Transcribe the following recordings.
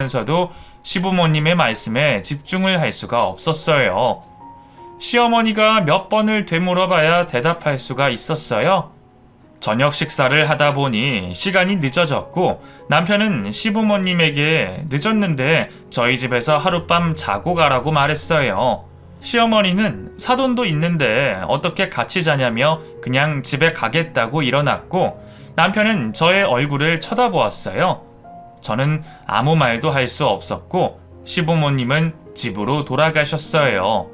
면서도 시부모님의 말씀에 집중을 할 수가 없었어요. 시어머니가 몇 번을 되물어봐야 대답할 수가 있었어요. 저녁 식사를 하다 보니 시간이 늦어졌고 남편은 시부모님에게 늦었는데 저희 집에서 하룻밤 자고 가라고 말했어요. 시어머니는 사돈도 있는데 어떻게 같이 자냐며 그냥 집에 가겠다고 일어났고 남편은 저의 얼굴을 쳐다보았어요. 저는 아무 말도 할 수 없었고 시부모님은 집으로 돌아가셨어요.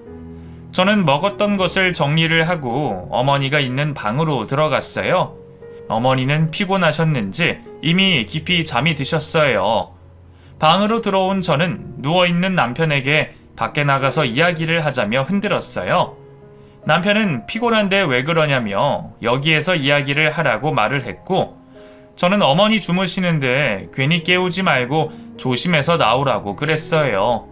저는 먹었던 것을 정리를 하고 어머니가 있는 방으로 들어갔어요. 어머니는 피곤하셨는지 이미 깊이 잠이 드셨어요. 방으로 들어온 저는 누워있는 남편에게 밖에 나가서 이야기를 하자며 흔들었어요. 남편은 피곤한데 왜 그러냐며 여기에서 이야기를 하라고 말을 했고 저는 어머니 주무시는데 괜히 깨우지 말고 조심해서 나오라고 그랬어요.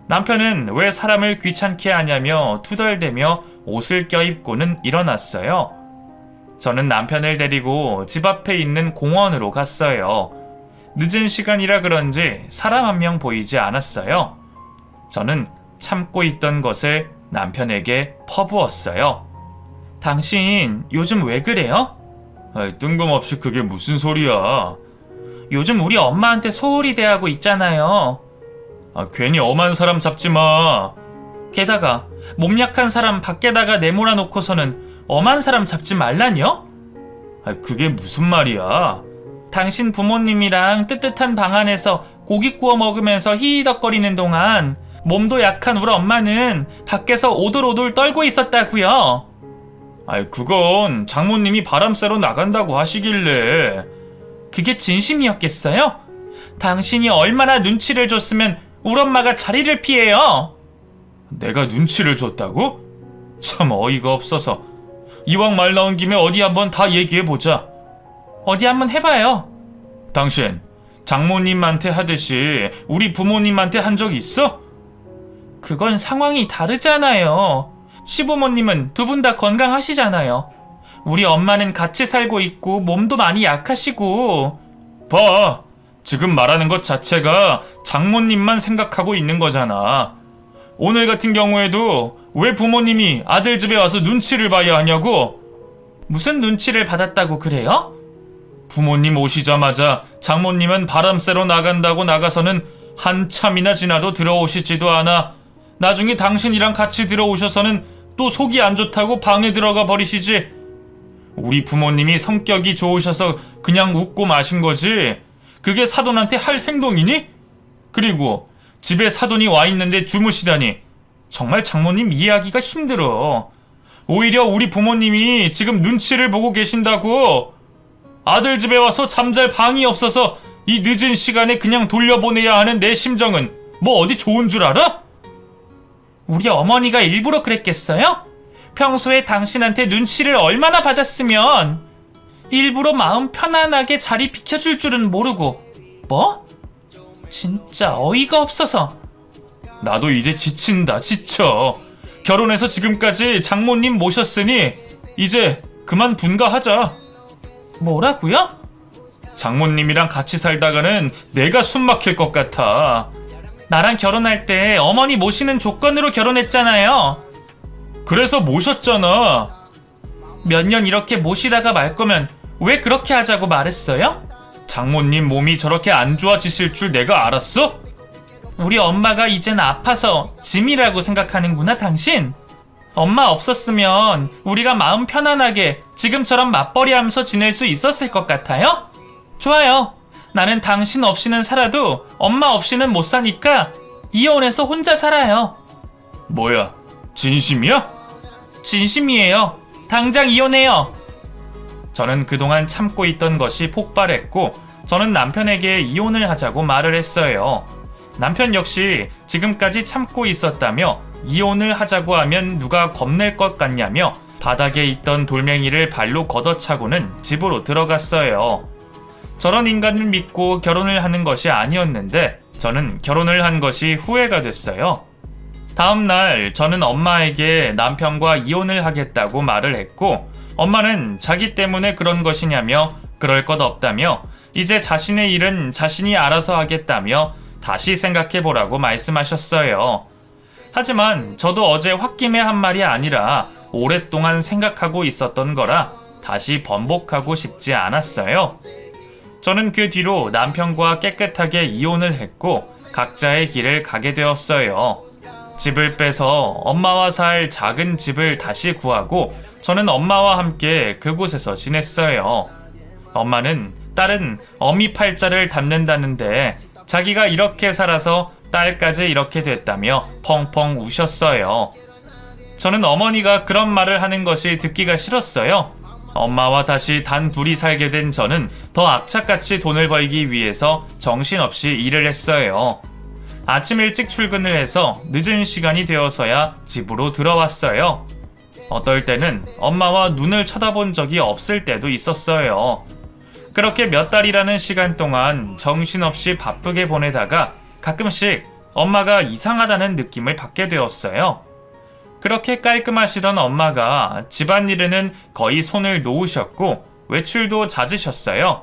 남편은 왜 사람을 귀찮게 하냐며 투덜대며 옷을 껴입고는 일어났어요. 저는 남편을 데리고 집 앞에 있는 공원으로 갔어요. 늦은 시간이라 그런지 사람 한 명 보이지 않았어요. 저는 참고 있던 것을 남편에게 퍼부었어요. 당신 요즘 왜 그래요? 뜬금없이 그게 무슨 소리야? 요즘 우리 엄마한테 소홀히 대하고 있잖아요. 괜히 엄한 사람 잡지 마. 게다가 몸 약한 사람 밖에다가 내몰아 놓고서는 엄한 사람 잡지 말라뇨? 그게 무슨 말이야? 당신 부모님이랑 뜨뜻한 방 안에서 고기 구워 먹으면서 히히덕거리는 동안 몸도 약한 우리 엄마는 밖에서 오돌오돌 떨고 있었다고요. 그건 장모님이 바람 쐬러 나간다고 하시길래. 그게 진심이었겠어요? 당신이 얼마나 눈치를 줬으면 우리 엄마가 자리를 피해요. 내가 눈치를 줬다고? 참 어이가 없어서. 이왕 말 나온 김에 어디 한번 다 얘기해보자. 어디 한번 해봐요. 당신 장모님한테 하듯이 우리 부모님한테 한 적 있어? 그건 상황이 다르잖아요. 시부모님은 두 분 다 건강하시잖아요. 우리 엄마는 같이 살고 있고 몸도 많이 약하시고. 봐, 지금 말하는 것 자체가 장모님만 생각하고 있는 거잖아. 오늘 같은 경우에도 왜 부모님이 아들 집에 와서 눈치를 봐야 하냐고? 무슨 눈치를 받았다고 그래요? 부모님 오시자마자 장모님은 바람 쐬러 나간다고 나가서는 한참이나 지나도 들어오시지도 않아. 나중에 당신이랑 같이 들어오셔서는 또 속이 안 좋다고 방에 들어가 버리시지. 우리 부모님이 성격이 좋으셔서 그냥 웃고 마신 거지. 그게 사돈한테 할 행동이니? 그리고 집에 사돈이 와 있는데 주무시다니. 정말 장모님 이해하기가 힘들어. 오히려 우리 부모님이 지금 눈치를 보고 계신다고. 아들 집에 와서 잠잘 방이 없어서 이 늦은 시간에 그냥 돌려보내야 하는 내 심정은 뭐 어디 좋은 줄 알아? 우리 어머니가 일부러 그랬겠어요? 평소에 당신한테 눈치를 얼마나 받았으면 일부러 마음 편안하게 자리 비켜줄 줄은 모르고. 뭐? 진짜 어이가 없어서. 나도 이제 지친다. 지쳐. 결혼해서 지금까지 장모님 모셨으니 이제 그만 분가하자. 뭐라고요? 장모님이랑 같이 살다가는 내가 숨 막힐 것 같아. 나랑 결혼할 때 어머니 모시는 조건으로 결혼했잖아요. 그래서 모셨잖아. 몇 년 이렇게 모시다가 말 거면 왜 그렇게 하자고 말했어요? 장모님 몸이 저렇게 안 좋아지실 줄 내가 알았어? 우리 엄마가 이젠 아파서 짐이라고 생각하는구나 당신. 엄마 없었으면 우리가 마음 편안하게 지금처럼 맞벌이하면서 지낼 수 있었을 것 같아요? 좋아요. 나는 당신 없이는 살아도 엄마 없이는 못 사니까 이혼해서 혼자 살아요. 뭐야? 진심이야? 진심이에요. 당장 이혼해요. 저는 그동안 참고 있던 것이 폭발했고 저는 남편에게 이혼을 하자고 말을 했어요. 남편 역시 지금까지 참고 있었다며 이혼을 하자고 하면 누가 겁낼 것 같냐며 바닥에 있던 돌멩이를 발로 걷어차고는 집으로 들어갔어요. 저런 인간을 믿고 결혼을 하는 것이 아니었는데 저는 결혼을 한 것이 후회가 됐어요. 다음날 저는 엄마에게 남편과 이혼을 하겠다고 말을 했고 엄마는 자기 때문에 그런 것이냐며 그럴 것 없다며 이제 자신의 일은 자신이 알아서 하겠다며 다시 생각해보라고 말씀하셨어요. 하지만 저도 어제 홧김에 한 말이 아니라 오랫동안 생각하고 있었던 거라 다시 번복하고 싶지 않았어요. 저는 그 뒤로 남편과 깨끗하게 이혼을 했고 각자의 길을 가게 되었어요. 집을 빼서 엄마와 살 작은 집을 다시 구하고 저는 엄마와 함께 그곳에서 지냈어요. 엄마는 딸은 어미 팔자를 담는다는데 자기가 이렇게 살아서 딸까지 이렇게 됐다며 펑펑 우셨어요. 저는 어머니가 그런 말을 하는 것이 듣기가 싫었어요. 엄마와 다시 단 둘이 살게 된 저는 더 악착같이 돈을 벌기 위해서 정신없이 일을 했어요. 아침 일찍 출근을 해서 늦은 시간이 되어서야 집으로 들어왔어요. 어떨 때는 엄마와 눈을 쳐다본 적이 없을 때도 있었어요. 그렇게 몇 달이라는 시간 동안 정신없이 바쁘게 보내다가 가끔씩 엄마가 이상하다는 느낌을 받게 되었어요. 그렇게 깔끔하시던 엄마가 집안일에는 거의 손을 놓으셨고 외출도 잦으셨어요.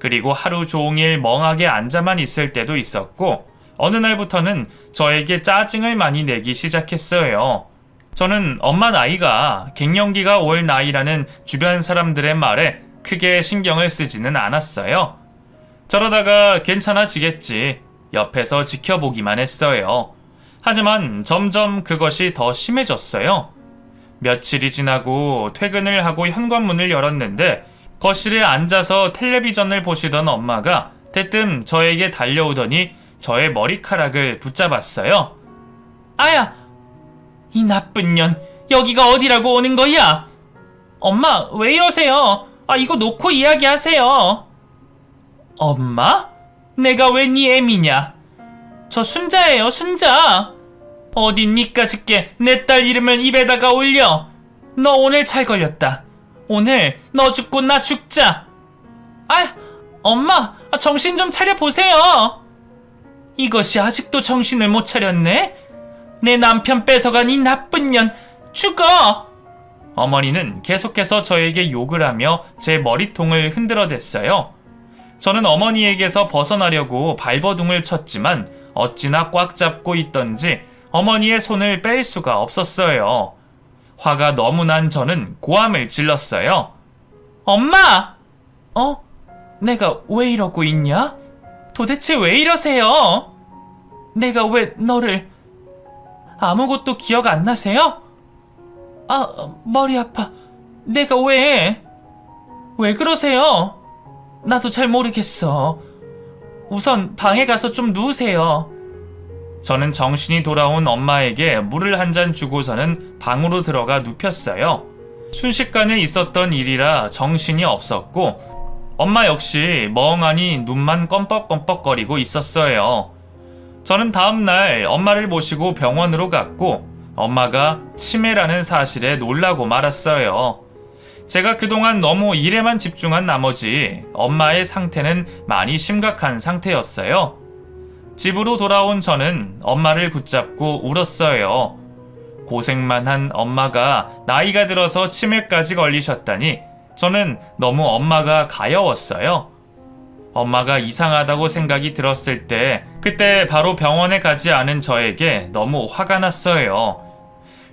그리고 하루 종일 멍하게 앉아만 있을 때도 있었고 어느 날부터는 저에게 짜증을 많이 내기 시작했어요. 저는 엄마 나이가 갱년기가 올 나이라는 주변 사람들의 말에 크게 신경을 쓰지는 않았어요. 저러다가 괜찮아지겠지. 옆에서 지켜보기만 했어요. 하지만 점점 그것이 더 심해졌어요. 며칠이 지나고 퇴근을 하고 현관문을 열었는데 거실에 앉아서 텔레비전을 보시던 엄마가 대뜸 저에게 달려오더니 저의 머리카락을 붙잡았어요. 아야! 이 나쁜 년, 여기가 어디라고 오는 거야? 엄마, 왜 이러세요? 이거 놓고 이야기하세요. 엄마? 내가 왜 네 애미냐? 저 순자예요, 순자. 어딨니까짓게 내 딸 이름을 입에다가 올려. 너 오늘 잘 걸렸다. 오늘 너 죽고 나 죽자. 엄마, 정신 좀 차려보세요. 이것이 아직도 정신을 못 차렸네? 내 남편 뺏어간 이 나쁜 년, 죽어! 어머니는 계속해서 저에게 욕을 하며 제 머리통을 흔들어댔어요. 저는 어머니에게서 벗어나려고 발버둥을 쳤지만 어찌나 꽉 잡고 있던지 어머니의 손을 뺄 수가 없었어요. 화가 너무 난 저는 고함을 질렀어요. 엄마! 내가 왜 이러고 있냐? 도대체 왜 이러세요? 내가 왜 너를... 아무것도 기억 안 나세요? 머리 아파. 내가 왜 그러세요? 나도 잘 모르겠어. 우선 방에 가서 좀 누우세요. 저는 정신이 돌아온 엄마에게 물을 한 잔 주고서는 방으로 들어가 눕혔어요. 순식간에 있었던 일이라 정신이 없었고 엄마 역시 멍하니 눈만 껌뻑껌뻑거리고 있었어요. 저는 다음날 엄마를 모시고 병원으로 갔고 엄마가 치매라는 사실에 놀라고 말았어요. 제가 그동안 너무 일에만 집중한 나머지 엄마의 상태는 많이 심각한 상태였어요. 집으로 돌아온 저는 엄마를 붙잡고 울었어요. 고생만 한 엄마가 나이가 들어서 치매까지 걸리셨다니 저는 너무 엄마가 가여웠어요. 엄마가 이상하다고 생각이 들었을 때 그때 바로 병원에 가지 않은 저에게 너무 화가 났어요.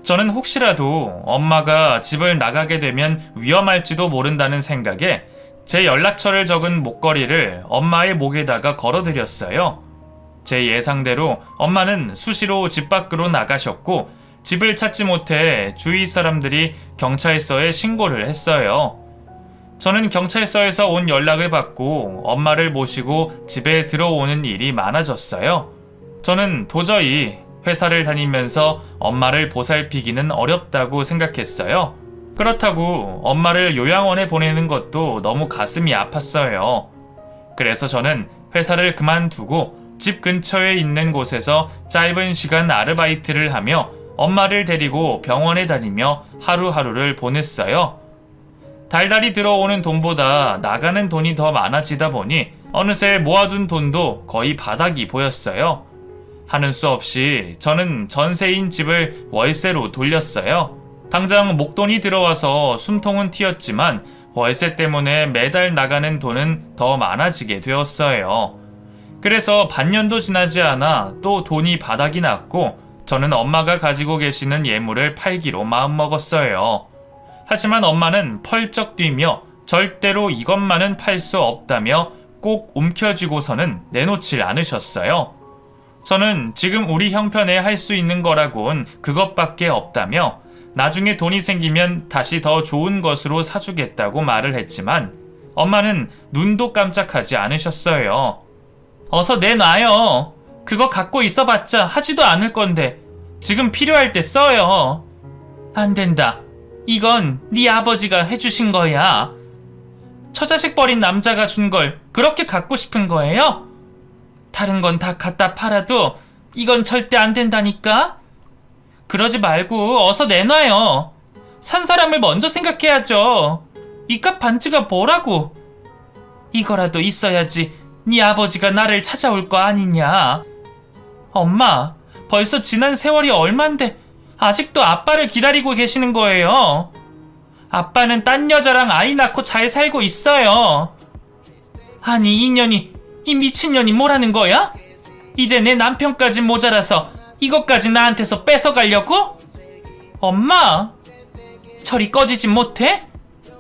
저는 혹시라도 엄마가 집을 나가게 되면 위험할지도 모른다는 생각에 제 연락처를 적은 목걸이를 엄마의 목에다가 걸어드렸어요. 제 예상대로 엄마는 수시로 집 밖으로 나가셨고 집을 찾지 못해 주위 사람들이 경찰서에 신고를 했어요. 저는 경찰서에서 온 연락을 받고 엄마를 모시고 집에 들어오는 일이 많아졌어요. 저는 도저히 회사를 다니면서 엄마를 보살피기는 어렵다고 생각했어요. 그렇다고 엄마를 요양원에 보내는 것도 너무 가슴이 아팠어요. 그래서 저는 회사를 그만두고 집 근처에 있는 곳에서 짧은 시간 아르바이트를 하며 엄마를 데리고 병원에 다니며 하루하루를 보냈어요. 달달이 들어오는 돈보다 나가는 돈이 더 많아지다 보니 어느새 모아둔 돈도 거의 바닥이 보였어요. 하는 수 없이 저는 전세인 집을 월세로 돌렸어요. 당장 목돈이 들어와서 숨통은 튀었지만 월세 때문에 매달 나가는 돈은 더 많아지게 되었어요. 그래서 반년도 지나지 않아 또 돈이 바닥이 났고 저는 엄마가 가지고 계시는 예물을 팔기로 마음먹었어요. 하지만 엄마는 펄쩍 뛰며 절대로 이것만은 팔 수 없다며 꼭 움켜쥐고서는 내놓질 않으셨어요. 저는 지금 우리 형편에 할 수 있는 거라곤 그것밖에 없다며 나중에 돈이 생기면 다시 더 좋은 것으로 사주겠다고 말을 했지만 엄마는 눈도 깜짝하지 않으셨어요. 어서 내놔요. 그거 갖고 있어봤자 하지도 않을 건데 지금 필요할 때 써요. 안 된다. 이건 네 아버지가 해주신 거야. 처자식 버린 남자가 준 걸 그렇게 갖고 싶은 거예요? 다른 건 다 갖다 팔아도 이건 절대 안 된다니까? 그러지 말고 어서 내놔요. 산 사람을 먼저 생각해야죠. 이깟 반지가 뭐라고? 이거라도 있어야지 네 아버지가 나를 찾아올 거 아니냐. 엄마, 벌써 지난 세월이 얼만데 아직도 아빠를 기다리고 계시는 거예요. 아빠는 딴 여자랑 아이 낳고 잘 살고 있어요. 아니 이 미친년이 뭐라는 거야? 이제 내 남편까지 모자라서 이것까지 나한테서 뺏어가려고? 엄마, 저리 꺼지지 못해?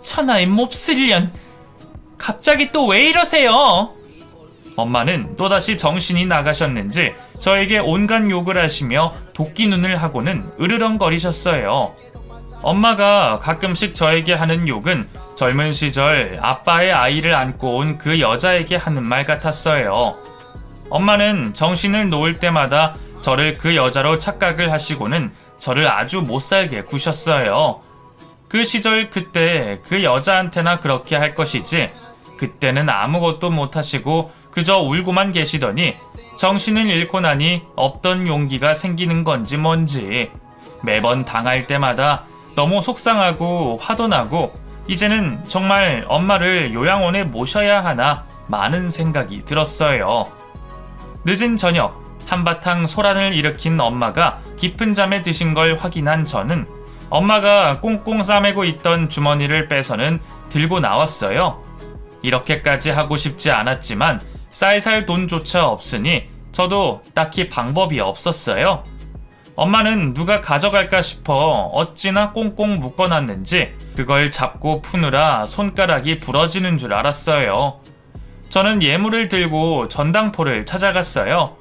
천하의 몹쓸년. 갑자기 또 왜 이러세요? 엄마는 또다시 정신이 나가셨는지 저에게 온갖 욕을 하시며 도끼 눈을 하고는 으르렁거리셨어요. 엄마가 가끔씩 저에게 하는 욕은 젊은 시절 아빠의 아이를 안고 온 그 여자에게 하는 말 같았어요. 엄마는 정신을 놓을 때마다 저를 그 여자로 착각을 하시고는 저를 아주 못살게 구셨어요. 그 시절 그때 그 여자한테나 그렇게 할 것이지 그때는 아무것도 못하시고 그저 울고만 계시더니 정신을 잃고 나니 없던 용기가 생기는 건지 뭔지 매번 당할 때마다 너무 속상하고 화도 나고 이제는 정말 엄마를 요양원에 모셔야 하나 많은 생각이 들었어요. 늦은 저녁 한바탕 소란을 일으킨 엄마가 깊은 잠에 드신 걸 확인한 저는 엄마가 꽁꽁 싸매고 있던 주머니를 빼서는 들고 나왔어요. 이렇게까지 하고 싶지 않았지만 쌀쌀 돈조차 없으니 저도 딱히 방법이 없었어요. 엄마는 누가 가져갈까 싶어 어찌나 꽁꽁 묶어놨는지 그걸 잡고 푸느라 손가락이 부러지는 줄 알았어요. 저는 예물을 들고 전당포를 찾아갔어요.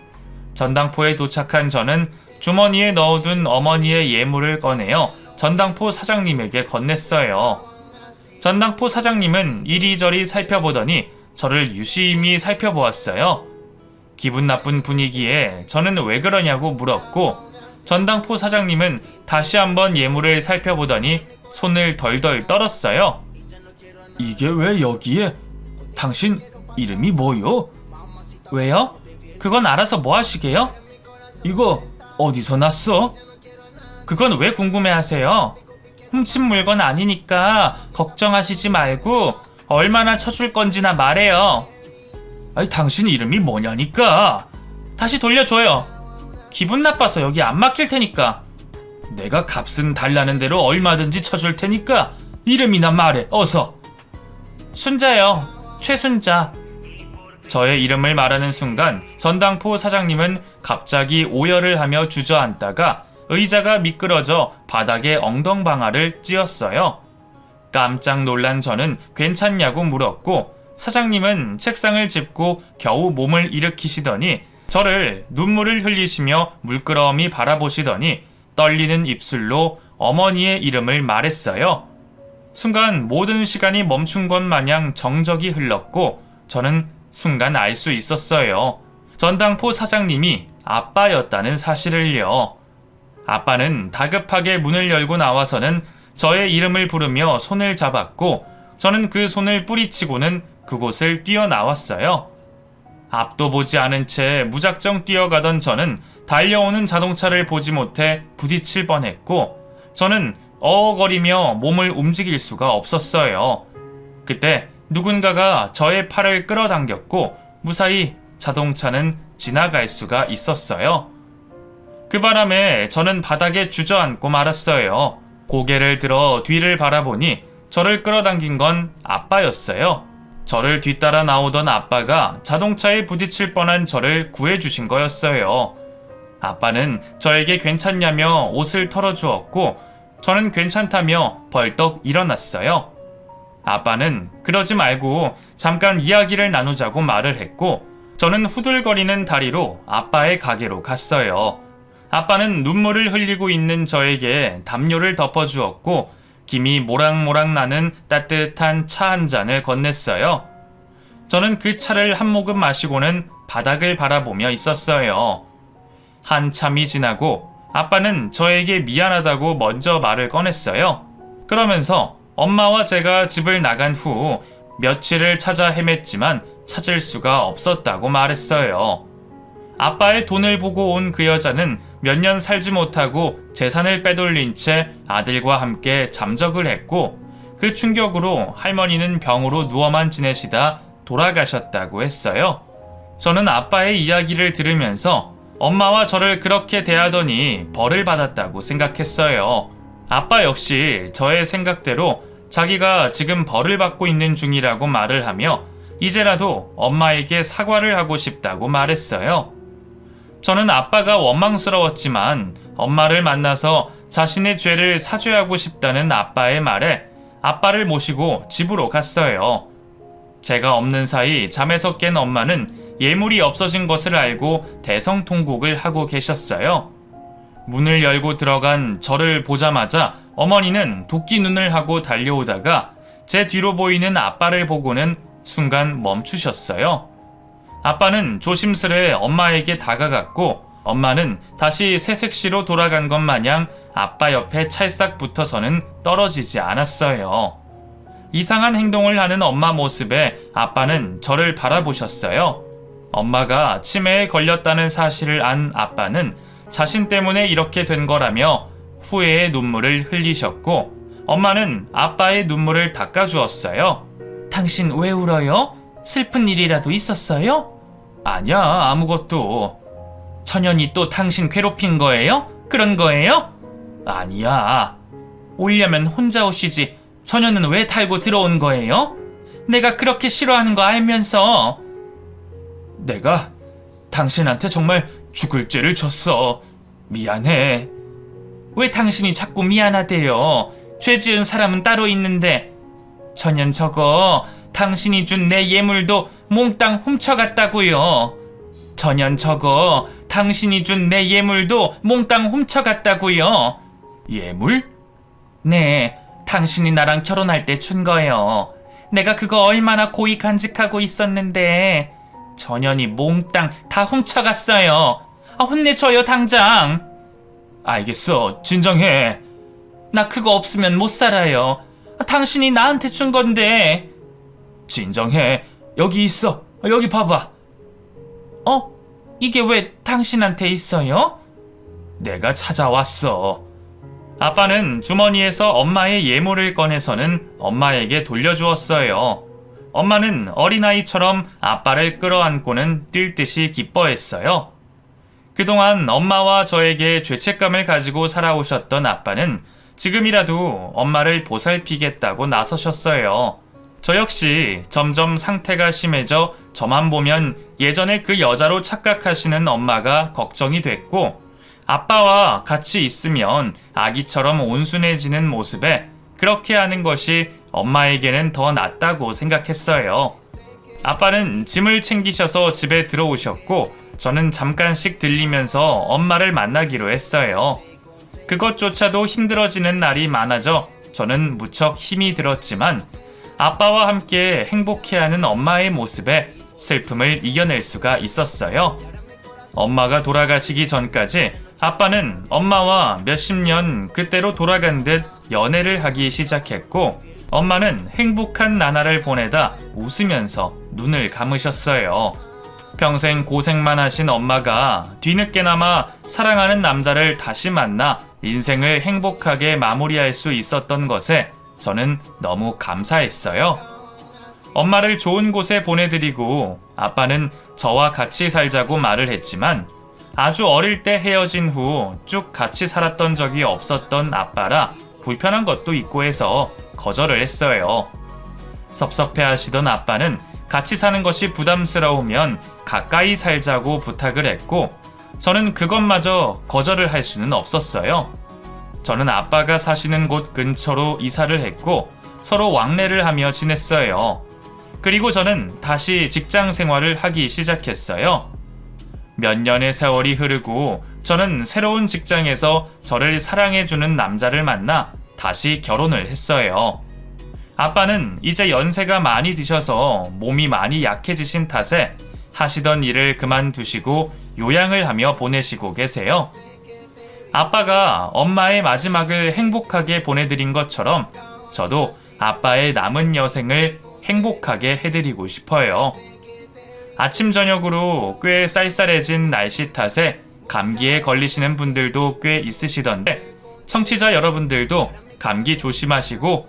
전당포에 도착한 저는 주머니에 넣어둔 어머니의 예물을 꺼내어 전당포 사장님에게 건넸어요. 전당포 사장님은 이리저리 살펴보더니 저를 유심히 살펴보았어요. 기분 나쁜 분위기에 저는 왜 그러냐고 물었고 전당포 사장님은 다시 한번 예물을 살펴보더니 손을 덜덜 떨었어요. 이게 왜 여기에? 당신 이름이 뭐요? 왜요? 그건 알아서 뭐 하시게요? 이거 어디서 났어? 그건 왜 궁금해하세요? 훔친 물건 아니니까 걱정하시지 말고 얼마나 쳐줄 건지나 말해요. 아니 당신 이름이 뭐냐니까. 다시 돌려줘요. 기분 나빠서 여기 안 막힐 테니까. 내가 값은 달라는 대로 얼마든지 쳐줄 테니까 이름이나 말해 어서. 순자요. 최순자. 저의 이름을 말하는 순간 전당포 사장님은 갑자기 오열을 하며 주저앉다가 의자가 미끄러져 바닥에 엉덩방아를 찧었어요. 깜짝 놀란 저는 괜찮냐고 물었고 사장님은 책상을 짚고 겨우 몸을 일으키시더니 저를 눈물을 흘리시며 물끄러미 바라보시더니 떨리는 입술로 어머니의 이름을 말했어요. 순간 모든 시간이 멈춘 것 마냥 정적이 흘렀고 저는 순간 알 수 있었어요. 전당포 사장님이 아빠였다는 사실을요. 아빠는 다급하게 문을 열고 나와서는 저의 이름을 부르며 손을 잡았고 저는 그 손을 뿌리치고는 그곳을 뛰어나왔어요. 앞도 보지 않은 채 무작정 뛰어가던 저는 달려오는 자동차를 보지 못해 부딪힐 뻔했고 저는 어어거리며 몸을 움직일 수가 없었어요. 그때 누군가가 저의 팔을 끌어당겼고 무사히 자동차는 지나갈 수가 있었어요. 그 바람에 저는 바닥에 주저앉고 말았어요. 고개를 들어 뒤를 바라보니 저를 끌어당긴 건 아빠였어요. 저를 뒤따라 나오던 아빠가 자동차에 부딪힐 뻔한 저를 구해주신 거였어요. 아빠는 저에게 괜찮냐며 옷을 털어주었고 저는 괜찮다며 벌떡 일어났어요. 아빠는 그러지 말고 잠깐 이야기를 나누자고 말을 했고 저는 후들거리는 다리로 아빠의 가게로 갔어요. 아빠는 눈물을 흘리고 있는 저에게 담요를 덮어주었고 김이 모락모락 나는 따뜻한 차 한 잔을 건넸어요. 저는 그 차를 한 모금 마시고는 바닥을 바라보며 있었어요. 한참이 지나고 아빠는 저에게 미안하다고 먼저 말을 꺼냈어요. 그러면서 엄마와 제가 집을 나간 후 며칠을 찾아 헤맸지만 찾을 수가 없었다고 말했어요. 아빠의 돈을 보고 온 그 여자는 몇 년 살지 못하고 재산을 빼돌린 채 아들과 함께 잠적을 했고 그 충격으로 할머니는 병으로 누워만 지내시다 돌아가셨다고 했어요. 저는 아빠의 이야기를 들으면서 엄마와 저를 그렇게 대하더니 벌을 받았다고 생각했어요. 아빠 역시 저의 생각대로 자기가 지금 벌을 받고 있는 중이라고 말을 하며 이제라도 엄마에게 사과를 하고 싶다고 말했어요. 저는 아빠가 원망스러웠지만 엄마를 만나서 자신의 죄를 사죄하고 싶다는 아빠의 말에 아빠를 모시고 집으로 갔어요. 제가 없는 사이 잠에서 깬 엄마는 예물이 없어진 것을 알고 대성통곡을 하고 계셨어요. 문을 열고 들어간 저를 보자마자 어머니는 도끼 눈을 하고 달려오다가 제 뒤로 보이는 아빠를 보고는 순간 멈추셨어요. 아빠는 조심스레 엄마에게 다가갔고 엄마는 다시 새색시로 돌아간 것 마냥 아빠 옆에 찰싹 붙어서는 떨어지지 않았어요. 이상한 행동을 하는 엄마 모습에 아빠는 저를 바라보셨어요. 엄마가 치매에 걸렸다는 사실을 안 아빠는 자신 때문에 이렇게 된 거라며 후회의 눈물을 흘리셨고 엄마는 아빠의 눈물을 닦아주었어요. 당신 왜 울어요? 슬픈 일이라도 있었어요? 아니야, 아무것도. 천연이 또 당신 괴롭힌 거예요? 그런 거예요? 아니야. 오려면 혼자 오시지. 천연은 왜 달고 들어온 거예요? 내가 그렇게 싫어하는 거 알면서. 내가 당신한테 정말 죽을 죄를 졌어. 미안해. 왜 당신이 자꾸 미안하대요? 죄 지은 사람은 따로 있는데. 천연 저거 당신이 준 내 예물도 몽땅 훔쳐갔다고요. 천연 저거 당신이 준 내 예물도 몽땅 훔쳐갔다고요. 예물? 네, 당신이 나랑 결혼할 때 준 거예요. 내가 그거 얼마나 고이 간직하고 있었는데 천연이 몽땅 다 훔쳐갔어요. 혼내줘요 당장. 알겠어, 진정해. 나 그거 없으면 못 살아요. 당신이 나한테 준 건데. 진정해. 여기 있어. 여기 봐봐. 이게 왜 당신한테 있어요? 내가 찾아왔어. 아빠는 주머니에서 엄마의 예물을 꺼내서는 엄마에게 돌려주었어요. 엄마는 어린아이처럼 아빠를 끌어안고는 뛸 듯이 기뻐했어요. 그동안 엄마와 저에게 죄책감을 가지고 살아오셨던 아빠는 지금이라도 엄마를 보살피겠다고 나서셨어요. 저 역시 점점 상태가 심해져 저만 보면 예전에 그 여자로 착각하시는 엄마가 걱정이 됐고 아빠와 같이 있으면 아기처럼 온순해지는 모습에 그렇게 하는 것이 엄마에게는 더 낫다고 생각했어요. 아빠는 짐을 챙기셔서 집에 들어오셨고 저는 잠깐씩 들리면서 엄마를 만나기로 했어요. 그것조차도 힘들어지는 날이 많아져 저는 무척 힘이 들었지만 아빠와 함께 행복해하는 엄마의 모습에 슬픔을 이겨낼 수가 있었어요. 엄마가 돌아가시기 전까지 아빠는 엄마와 몇십 년 그때로 돌아간 듯 연애를 하기 시작했고 엄마는 행복한 나날을 보내다 웃으면서 눈을 감으셨어요. 평생 고생만 하신 엄마가 뒤늦게나마 사랑하는 남자를 다시 만나 인생을 행복하게 마무리할 수 있었던 것에 저는 너무 감사했어요. 엄마를 좋은 곳에 보내드리고 아빠는 저와 같이 살자고 말을 했지만 아주 어릴 때 헤어진 후 쭉 같이 살았던 적이 없었던 아빠라 불편한 것도 있고 해서 거절을 했어요. 섭섭해 하시던 아빠는 같이 사는 것이 부담스러우면 가까이 살자고 부탁을 했고, 저는 그것마저 거절을 할 수는 없었어요. 저는 아빠가 사시는 곳 근처로 이사를 했고, 서로 왕래를 하며 지냈어요. 그리고 저는 다시 직장 생활을 하기 시작했어요. 몇 년의 세월이 흐르고 저는 새로운 직장에서 저를 사랑해주는 남자를 만나 다시 결혼을 했어요. 아빠는 이제 연세가 많이 드셔서 몸이 많이 약해지신 탓에 하시던 일을 그만두시고 요양을 하며 보내시고 계세요. 아빠가 엄마의 마지막을 행복하게 보내드린 것처럼 저도 아빠의 남은 여생을 행복하게 해드리고 싶어요. 아침 저녁으로 꽤 쌀쌀해진 날씨 탓에 감기에 걸리시는 분들도 꽤 있으시던데, 청취자 여러분들도 감기 조심하시고